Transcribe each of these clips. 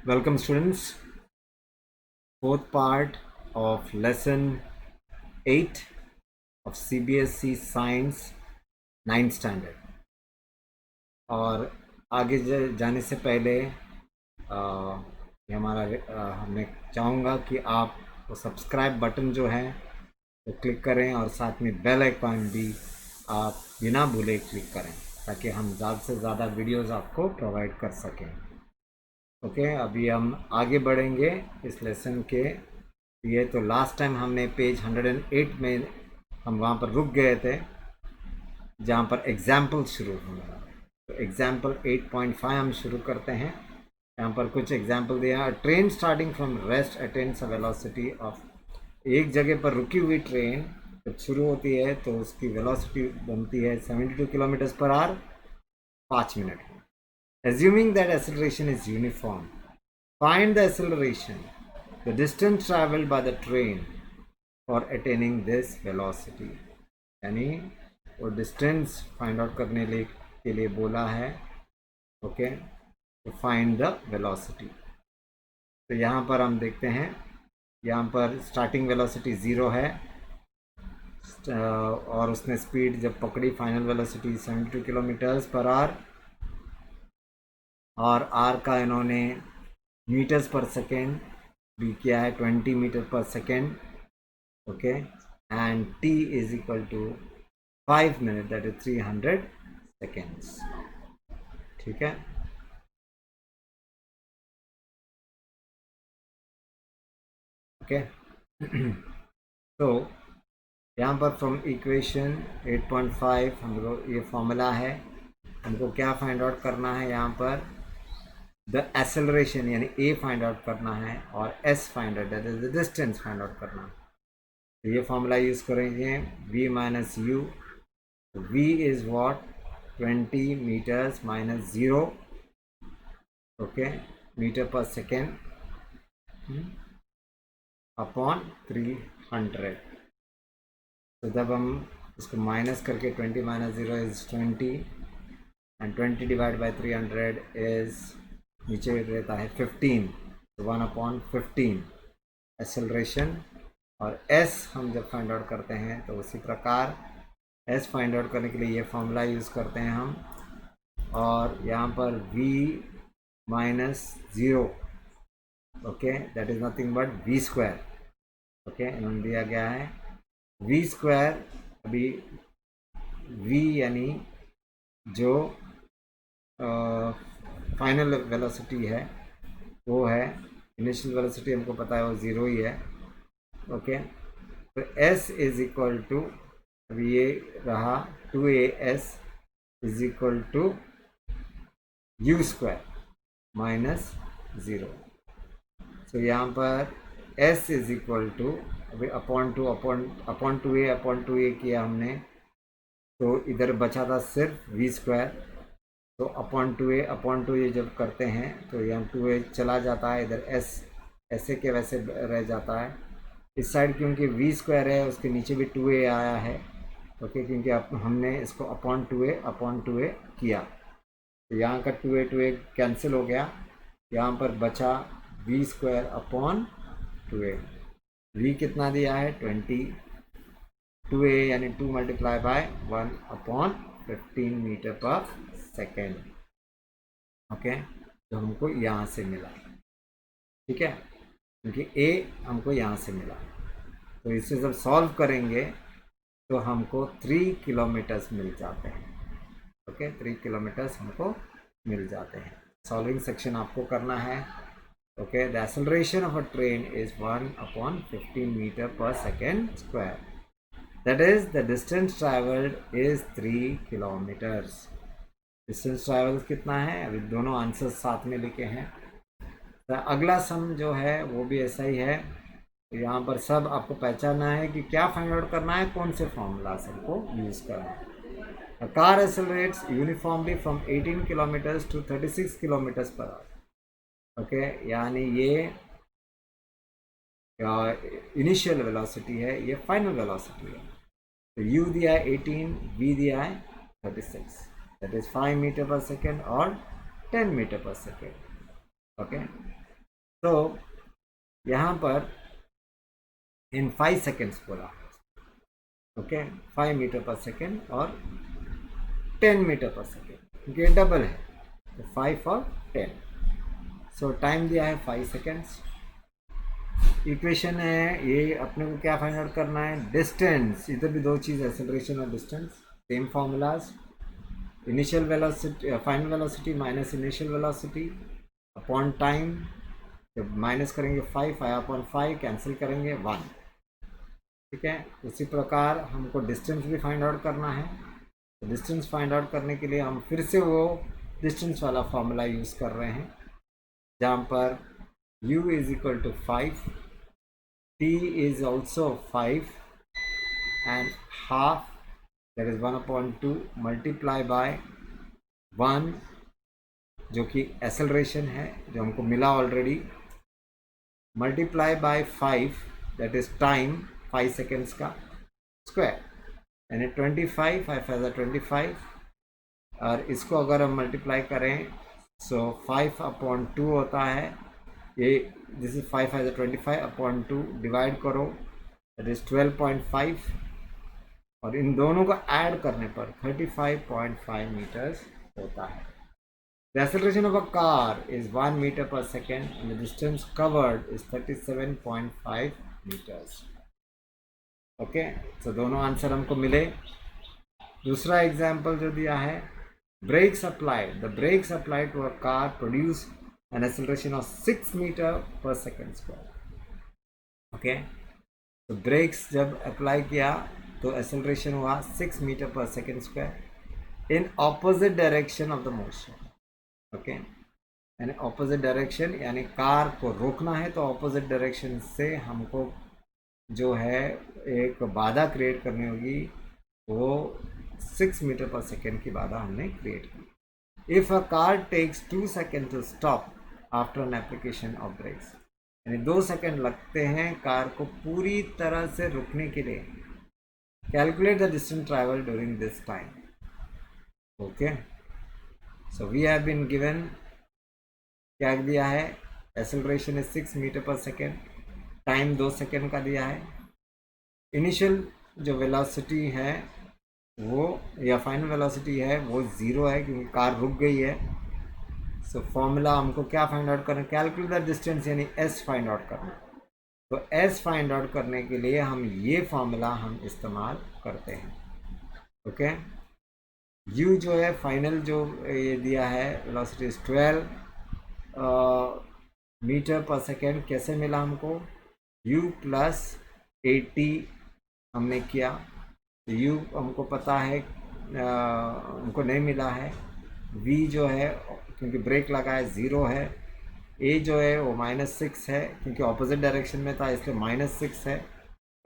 Welcome students, fourth part of lesson 8 of CBSE Science 9th standard। और आगे जाने से पहले ये हमारा मैं चाहूँगा कि आप वो सब्सक्राइब बटन जो है वो क्लिक करें और साथ में बेल आइकॉन भी आप बिना भूले क्लिक करें ताकि हम ज़्यादा से ज़्यादा वीडियोस आपको प्रोवाइड कर सकें। ओके, अभी हम आगे बढ़ेंगे इस लेसन के। ये तो लास्ट टाइम हमने पेज 108 में हम वहाँ पर रुक गए थे जहाँ पर एग्जाम्पल शुरू हुआ। तो एग्जाम्पल 8.5 हम शुरू करते हैं। यहाँ पर कुछ एग्जाम्पल दिया। Train starting from rest attains a velocity of, एक जगह पर रुकी हुई ट्रेन जब शुरू होती है तो उसकी वेलोसिटी बनती है 72 किलोमीटर पर आवर 5 मिनट में। Assuming that acceleration is uniform, find the acceleration, the distance traveled by the train for attaining this velocity। यानी वो डिस्टेंस फाइंड आउट करने के लिए बोला है। ओके, तो फाइंड द वेलोसिटी। तो यहाँ पर हम देखते हैं, यहाँ पर स्टार्टिंग वेलोसिटी 0 है और उसने स्पीड जब पकड़ी final velocity 72 kilometres per hour, और आर का इन्होंने मीटर्स पर सेकेंड भी किया है 20 मीटर पर second. Okay, and T is equal to 5 minute, that is 300 seconds. ठीक है, ओके। तो यहाँ पर फ्रॉम इक्वेशन 8.5 हम लोग ये फॉर्मूला है, हमको क्या फाइंड आउट करना है। यहाँ पर द एक्सेलरेशन यानी ए फाइंड आउट करना है और s find out, that is the distance find out करना है। तो ये फॉर्मूला यूज़ करेंगे v minus u. v is what 20 metres minus 0, okay, metre पर सेकेंड अपॉन 300। तो जब हम इसको माइनस करके 20 minus 0 is 20 and 20 divide by 300 is, नीचे रहता है 15, तो 1/15 एक्सेलरेशन। और s हम जब फाइंड आउट करते हैं तो उसी प्रकार s फाइंड आउट करने के लिए ये फॉर्मूला यूज़ करते हैं हम। और यहाँ पर v minus 0, okay, that is nothing but v square. Okay, इन्होंने दिया गया है v स्क्वायर। अभी v यानी जो फाइनल वेलोसिटी है वो है, इनिशियल वेलोसिटी हमको पता है वो 0 ही है। ओके, तो s इज इक्वल टू, अभी ये रहा 2as is equal to u square minus 0। तो यहाँ पर s इज इक्वल टू, अभी अपॉन 2a किया हमने, तो इधर बचा था सिर्फ v स्क्वायर। तो अपॉन 2a जब करते हैं तो यहाँ 2a चला जाता है, इधर s ऐसे के वैसे रह जाता है। इस साइड क्योंकि v स्क्वायर है उसके नीचे भी 2a आया है, ओके, क्योंकि अब हमने इसको अपॉन 2a किया। तो यहाँ का 2a कैंसिल हो गया, यहाँ पर बचा v square upon 2a। v कितना दिया है 20, 2a यानी 2 मल्टीप्लाई बाय 1/15 मीटर पर सेकेंड। ओके, तो हमको यहाँ से मिला। ठीक है, क्योंकि a हमको यहाँ से मिला। तो इसे जब सॉल्व करेंगे तो हमको 3 किलोमीटर्स मिल जाते हैं। ओके, 3 किलोमीटर्स हमको मिल जाते हैं। सॉल्विंग सेक्शन आपको करना है। Okay, the acceleration of a train is 1/15 metre पर second square, that is the distance travelled is 3 kilometres. Distance travel कितना है, अभी दोनों आंसर्स साथ में लिखे हैं। तो अगला सम जो है वो भी ऐसा ही है। तो यहाँ पर सब आपको पहचानना है कि क्या फाइंड आउट करना है, कौन से फॉर्मूला सबको यूज़ करना है। A car accelerates uniformly from 18 kilometers to 36 kilometers per hour। Okay, यानी ये इनिशियल वेलोसिटी है, ये फाइनल वेलोसिटी है। तो u दिया है 18, v दिया है 36, दैट इज 5 मीटर पर सेकेंड और 10 मीटर पर सेकेंड। ओके, तो यहाँ पर इन 5 सेकेंड्स बोला, ओके, 5 मीटर पर सेकेंड और 10 मीटर पर सेकेंड, ये डबल है, तो 5 और 10। सो टाइम दिया है 5 सेकेंड्स। इक्वेशन है ये, अपने को क्या फाइंड आउट करना है, डिस्टेंस। इधर भी दो चीज़, एक्सेलरेशन और distance, same formulas. Initial velocity, final velocity minus initial velocity upon time, जब माइनस करेंगे 5/5 कैंसिल करेंगे 1, ठीक है। उसी प्रकार हमको डिस्टेंस भी फाइंड आउट करना है। तो डिस्टेंस फाइंड आउट करने के लिए हम फिर से वो डिस्टेंस वाला फॉर्मूला यूज़ कर रहे हैं, जहाँ पर u is equal to 5, t is also 5 and half, that is 1/2 multiply by 1, जो कि एक्सेलरेशन है जो हमको मिला already, multiply by 5, that is time 5 seconds का स्क्वायर, यानी 25, 5×5 और इसको अगर हम मल्टीप्लाई करें सो 5/2 होता है ये, दिस इज 5×25/2, डिवाइड करो दैट इज 12.5 और इन दोनों को ऐड करने पर 35.5 मीटर्स होता है। The acceleration of a car is 1 meter per second and the distance covered is 37.5 meters. Okay, तो दोनों आंसर हमको मिले। दूसरा एग्जाम्पल जो दिया है, brakes applied, the brakes applied to a car produce an acceleration of 6 meter per second square. Okay, तो breaks जब अप्लाई किया तो एक्सेलरेशन हुआ 6 मीटर पर second square in opposite direction of the motion. Okay, यानी ऑपोजिट डायरेक्शन, यानी car को रोकना है तो ऑपोजिट डायरेक्शन से हमको जो है एक बाधा क्रिएट करनी होगी, वो 6 मीटर पर सेकेंड की बाधा हमने क्रिएट की। If a car takes 2 second to stop after an application of brakes, यानी 2 सेकेंड लगते हैं कार को पूरी तरह से रुकने के लिए। Calculate the distance travel during this time. Okay, so we have been given, क्या दिया है, एक्सेलरेशन है 6 मीटर पर सेकेंड, टाइम 2 सेकेंड का दिया है, इनिशियल जो वेलोसिटी है वो या फाइनल वेलोसिटी है वो 0 है क्योंकि कार रुक गई है। सो फॉर्मूला हमको क्या फाइंड आउट करना, कैलकुलेट द डिस्टेंस यानी s फाइंड आउट करना। तो s फाइंड आउट करने के लिए हम ये फॉर्मूला हम इस्तेमाल करते हैं। ओके, u जो है फाइनल जो ये दिया है वेलोसिटी इज 12 मीटर पर सेकेंड, कैसे मिला हमको, u प्लस 80 हमने किया, तो u हमको पता है, हमको नहीं मिला है। v जो है क्योंकि ब्रेक लगा है 0 है, a जो है वो -6 है क्योंकि ऑपोजिट डायरेक्शन में था इसलिए -6 है।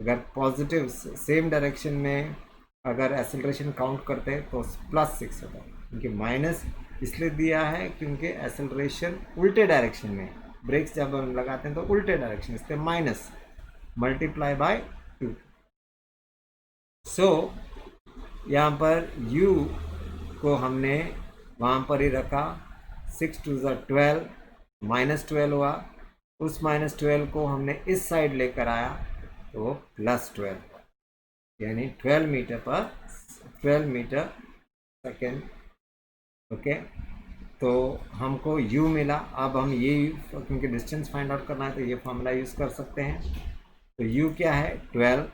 अगर पॉजिटिव सेम डायरेक्शन में अगर एक्सेलरेशन काउंट करते तो +6 होता है, क्योंकि माइनस इसलिए दिया है क्योंकि एक्सेलरेशन उल्टे डायरेक्शन में, ब्रेक्स जब हम लगाते हैं तो उल्टे डायरेक्शन, इसलिए माइनस मल्टीप्लाई बाय 2। सो यहाँ पर u को हमने वहाँ पर ही रखा, 6 2 12, -12 हुआ, उस -12 को हमने इस साइड लेकर आया तो +12, यानी 12 मीटर सेकेंड। ओके, तो हमको u मिला। अब हम ये क्योंकि डिस्टेंस फाइंड आउट करना है तो ये फॉर्मूला यूज़ कर सकते हैं। तो u क्या है 12,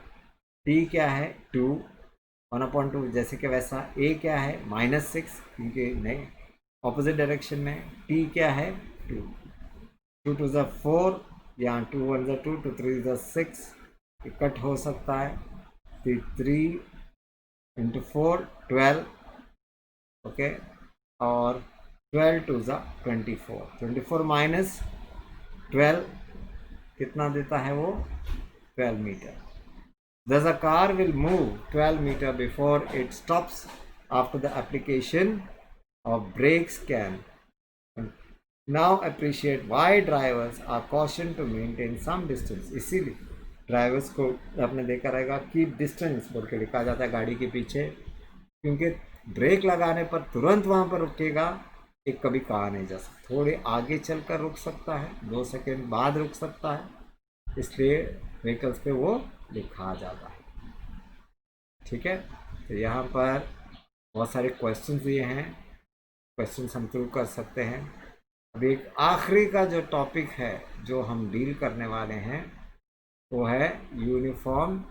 t क्या है 2, 1/2 जैसे कि वैसा, a क्या है -6 क्योंकि नहीं ऑपोजिट डायरेक्शन में, t क्या है 2, 2 2 ज़ा 4, यहाँ 2 1 ज़ा 2, 2 3 ज़ा 6, कट हो सकता है, 3 × 4 12, ओके, और 12 2 ज़ा 24, 24 माइनस 12 कितना देता है वो 12 metre. Thus a car will move 12 meter before it stops after the application of brakes can. Now appreciate why drivers are cautioned to maintain some distance. इसीलिए ड्राइवर्स को आपने देखा रहेगा कि डिस्टेंस बोल के लिखा जाता है गाड़ी के पीछे, क्योंकि ब्रेक लगाने पर तुरंत वहाँ पर रुकेगा एक कभी कहा नहीं जा सकता, थोड़े आगे चलकर रुक सकता है, 2 सेकंड बाद रुक सकता है, इसलिए व्हीकल्स पे वो लिखा जाता है। ठीक है, तो यहाँ पर बहुत सारे क्वेश्चन दिए हैं, क्वेश्चन हम थ्रू कर सकते हैं। अभी एक आखिरी का जो टॉपिक है जो हम डील करने वाले हैं वो है यूनिफॉर्म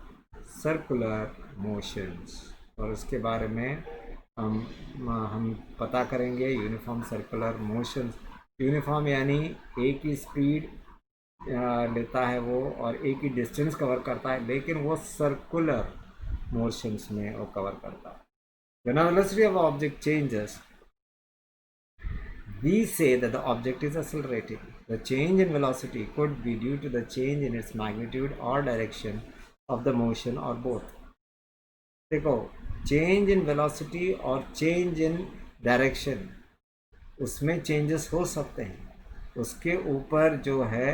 सर्कुलर मोशंस, और उसके बारे में हम पता करेंगे। यूनिफॉर्म सर्कुलर मोशंस, यूनिफॉर्म यानी एक ही स्पीड लेता है वो और एक ही डिस्टेंस कवर करता है, लेकिन वो सर्कुलर मोशंस में वो कवर करता है। When the velocity of an object changes, we say that the object is accelerating. The change in velocity could be due to the change in its magnitude or direction of the motion or both. देखो, change in velocity और change in direction, उसमें changes हो सकते हैं, उसके ऊपर जो है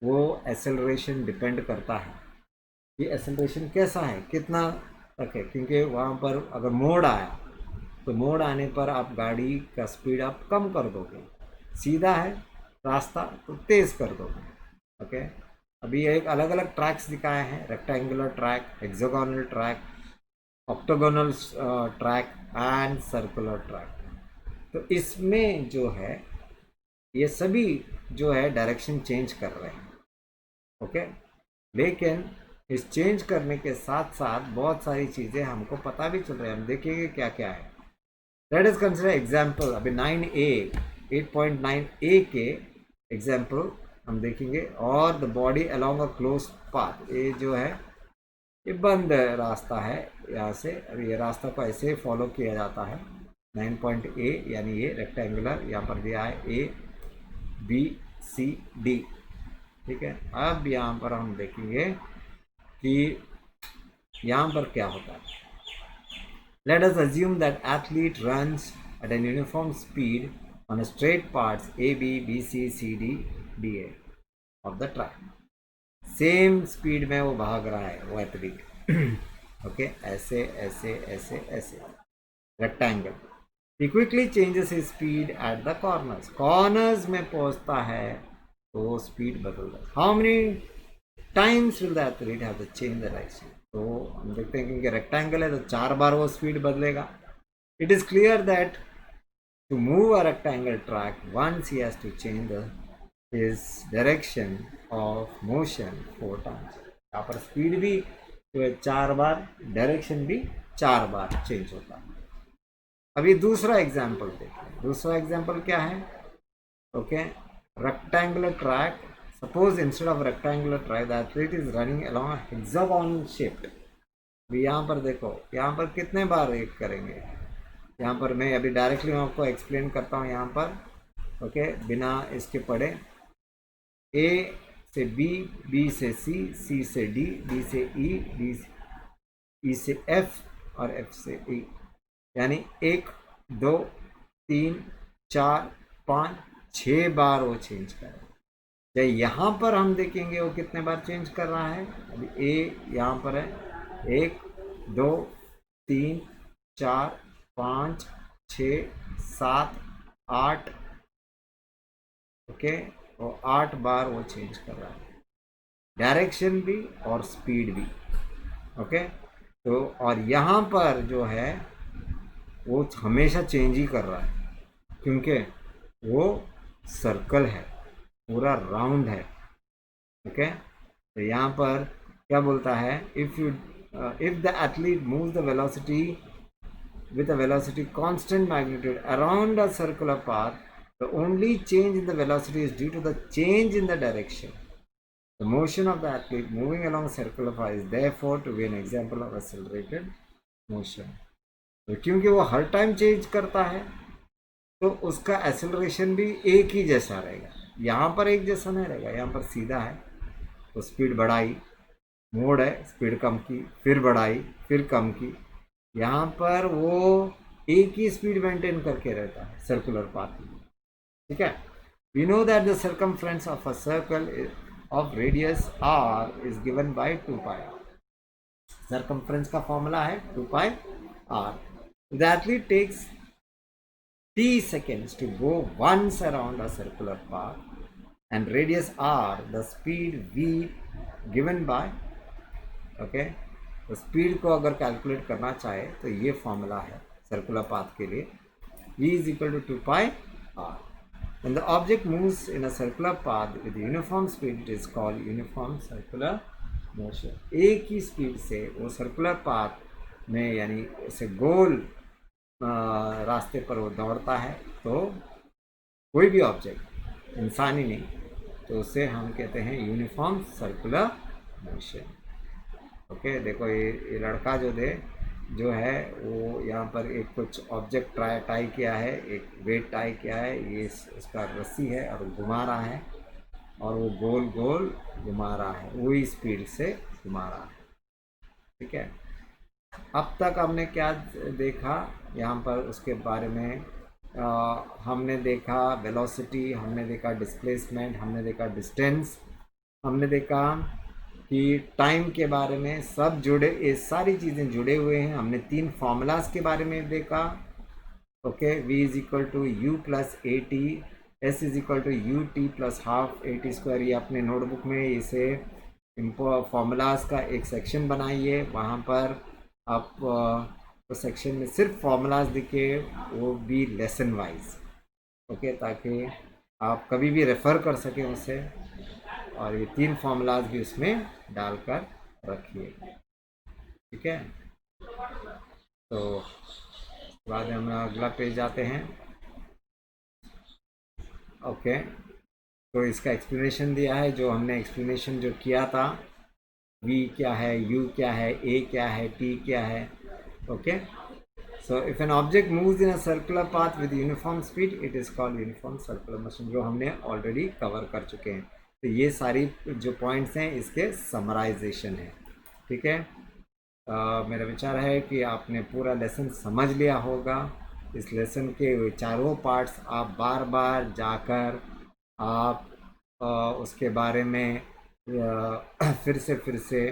वो एक्सेलरेशन डिपेंड करता है। ये एक्सेलरेशन कैसा है, कितना तक है, क्योंकि वहाँ पर अगर मोड़ आया तो मोड़ आने पर आप गाड़ी का स्पीड आप कम कर दोगे, सीधा है रास्ता तो तेज़ कर दोगे। ओके, अभी एक अलग अलग ट्रैक्स दिखाए हैं, rectangular track, hexagonal track, octagonal track and circular track. तो इसमें जो है ये सभी जो है डायरेक्शन चेंज कर रहे हैं। ओके, लेकिन इस चेंज करने के साथ साथ बहुत सारी चीज़ें हमको पता भी चल रही है, हम देखेंगे क्या क्या है। लेट अस कंसीडर एग्जांपल, अभी 9A 8.9A के एग्जांपल हम देखेंगे। और the body along a close path, ये जो है ये बंद रास्ता है, यहाँ से अब ये रास्ता को ऐसे फॉलो किया जाता है। 9.A यानी ये रेक्टेंगुलर, यहाँ पर दिया है ABCD। ठीक है, अब यहाँ पर हम देखेंगे कि यहाँ पर क्या होता है। Let us assume that athlete runs at an uniform speed on a straight parts AB, BC, CD, DA of the track. Same speed में वो भाग रहा है वो एथलीट। ओके, ऐसे ऐसे ऐसे ऐसे rectangle. He quickly changes his speed at the corners. Corners में पहुंचता है तो वो स्पीड बदल रहा है। How many times will the athlete have to change the direction? तो हम देखते हैं क्योंकि रेक्टेंगल है तो 4 बार वो स्पीड बदलेगा। It is clear that to move a rectangle track once he has to change his direction of motion 4 times. यहाँ पर स्पीड भी जो है 4 बार, डायरेक्शन भी 4 बार चेंज होता है। अभी दूसरा एग्जाम्पल देखिए, दूसरा एग्जाम्पल क्या है। Okay, rectangular track, suppose instead of rectangular track the athlete is running along a hexagonal shaped। भी यहाँ पर देखो, यहाँ पर कितने बार एक करेंगे, यहाँ पर मैं अभी डायरेक्टली मैं आपको एक्सप्लेन करता हूँ यहाँ पर। ओके, बिना इसके पढ़े, A से B, B से C, C से D, D से E, E से F और F से E, यानी 1 2 3 4 5 6 बार वो चेंज करें। या यहाँ पर हम देखेंगे वो कितने बार चेंज कर रहा है। अभी ए यहाँ पर है 1 2 3 4 5 6 7 8। ओके, वो 8 बार वो चेंज कर रहा है, डायरेक्शन भी और स्पीड भी। ओके, तो और यहाँ पर जो है वो हमेशा चेंज ही कर रहा है क्योंकि वो सर्कल है, पूरा राउंड है। ओके, तो यहाँ पर क्या बोलता है, if the athlete moves the velocity with a velocity constant magnitude around a circular path, the only change in the velocity is due to the change in the direction. The motion of the athlete moving along a circular path is therefore to be an example of accelerated motion. तो क्योंकि वो हर time change करता है तो उसका acceleration भी एक ही जैसा रहेगा। यहाँ पर एक जैसा नहीं रहेगा, यहाँ पर सीधा है तो स्पीड बढ़ाई, मोड़ है स्पीड कम की, फिर बढ़ाई, फिर कम की। यहाँ पर वो एक ही स्पीड मेंटेन करके रहता है सर्कुलर पाथ में। ठीक है, we know that the circumference of a circle of radius r is given by 2 pi. Circumference का फॉर्मूला है 2 pi r। The athlete takes t seconds to go once around a circular path and radius r, the speed v given by, okay, तो speed को अगर calculate करना चाहे तो ये formula है सर्कुलर पाथ के लिए, v is equal to 2 pi r. When the object moves in a circular path with uniform speed, it is called uniform circular motion. एक ही स्पीड से वो सर्कुलर पाथ में यानी उसे गोल रास्ते पर वो दौड़ता है, तो कोई भी ऑब्जेक्ट, इंसान ही नहीं, तो उसे हम कहते हैं यूनिफॉर्म सर्कुलर मोशन. ओके, देखो ये लड़का जो है वो यहाँ पर एक कुछ ऑब्जेक्ट टाई किया है, एक वेट टाई किया है, ये इसका रस्सी है और घुमा रहा है और वो गोल गोल घुमा रहा है, वही स्पीड से घुमा रहा है. ठीक है, अब तक हमने क्या देखा यहाँ पर, उसके बारे में हमने देखा वेलोसिटी, हमने देखा डिस्प्लेसमेंट, हमने देखा डिस्टेंस, हमने देखा कि टाइम के बारे में सब जुड़े, ये सारी चीज़ें जुड़े हुए हैं. हमने 3 फार्मूलाज के बारे में देखा. Okay, v is equal to u plus a t, s is equal to u t plus half a t square. ये अपने नोटबुक में इसे फार्मूलाज का एक सेक्शन बनाइए, वहाँ पर आप तो सेक्शन में सिर्फ फार्मूलाज दिखे, वो भी लेसन वाइज. ओके, ताकि आप कभी भी रेफ़र कर सकें उसे, और ये 3 फार्मूलाज भी उसमें डालकर रखिए. ठीक है, तो बाद में हम अगला पेज आते हैं. ओके, तो इसका एक्सप्लेनेशन दिया है, जो हमने एक्सप्लेनेशन जो किया था, v क्या है, u क्या है, a क्या है, t क्या है. Okay, so if an object moves in a circular path with uniform speed, it is called uniform circular motion, जो हमने ऑलरेडी कवर कर चुके हैं. तो ये सारी जो पॉइंट्स हैं इसके समराइजेशन है. ठीक है, मेरा विचार है कि आपने पूरा लेसन समझ लिया होगा. इस लेसन के चारों पार्ट्स आप बार बार जाकर आप उसके बारे में फिर से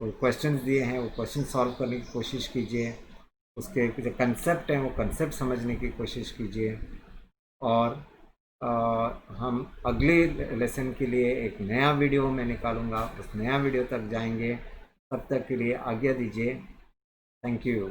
वो क्वेश्चंस दिए हैं, वो क्वेश्चन सॉल्व करने की कोशिश कीजिए. उसके जो कंसेप्ट हैं वो कंसेप्ट समझने की कोशिश कीजिए. और हम अगले लेसन के लिए एक नया वीडियो मैं निकालूंगा, उस नया वीडियो तक जाएंगे. तब तक के लिए आज्ञा दीजिए. Thank you.